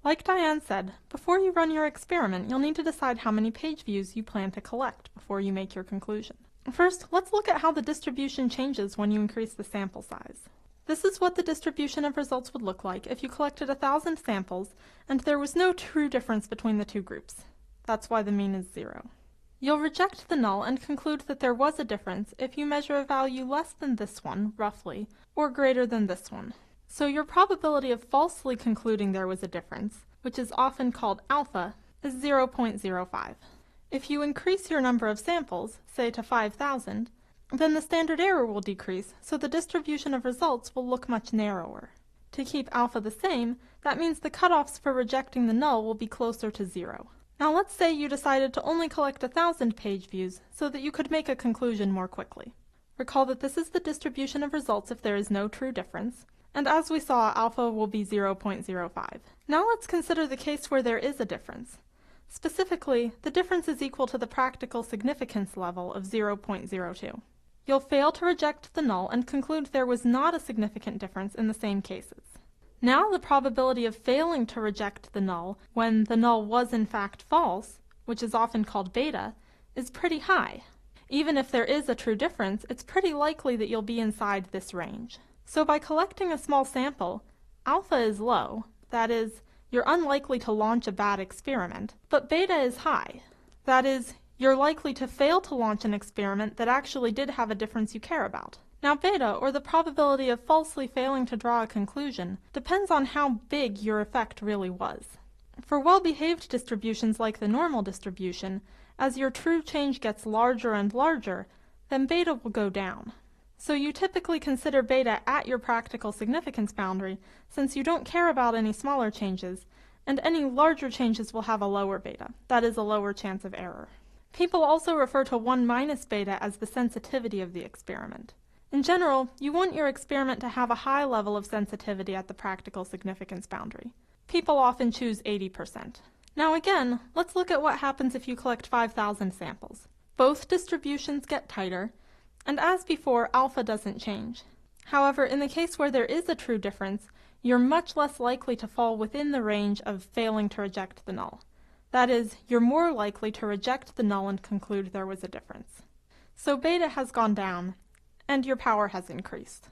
Like Diane said, before you run your experiment, you'll need to decide how many page views you plan to collect before you make your conclusion. First, let's look at how the distribution changes when you increase the sample size. This is what the distribution of results would look like if you collected 1,000 samples and there was no true difference between the two groups. That's why the mean is 0. You'll reject the null and conclude that there was a difference if you measure a value less than this one, roughly, or greater than this one. So your probability of falsely concluding there was a difference, which is often called alpha, is 0.05. If you increase your number of samples, say to 5,000, then the standard error will decrease, so the distribution of results will look much narrower. To keep alpha the same, that means the cutoffs for rejecting the null will be closer to 0. Now let's say you decided to only collect 1,000 page views so that you could make a conclusion more quickly. Recall that this is the distribution of results if there is no true difference, and as we saw, alpha will be 0.05. Now let's consider the case where there is a difference. Specifically, the difference is equal to the practical significance level of 0.02. You'll fail to reject the null and conclude there was not a significant difference in the same cases. Now the probability of failing to reject the null when the null was in fact false, which is often called beta, is pretty high. Even if there is a true difference, it's pretty likely that you'll be inside this range. So by collecting a small sample, alpha is low, that is, you're unlikely to launch a bad experiment, but beta is high. That is, you're likely to fail to launch an experiment that actually did have a difference you care about. Now beta, or the probability of falsely failing to draw a conclusion, depends on how big your effect really was. For well-behaved distributions like the normal distribution, as your true change gets larger and larger, then beta will go down. So you typically consider beta at your practical significance boundary, since you don't care about any smaller changes, and any larger changes will have a lower beta, that is a lower chance of error. People also refer to 1 minus beta as the sensitivity of the experiment. In general, you want your experiment to have a high level of sensitivity at the practical significance boundary. People often choose 80%. Now again, let's look at what happens if you collect 5,000 samples. Both distributions get tighter, and as before, alpha doesn't change. However, in the case where there is a true difference, you're much less likely to fall within the range of failing to reject the null. That is, you're more likely to reject the null and conclude there was a difference. So beta has gone down, and your power has increased.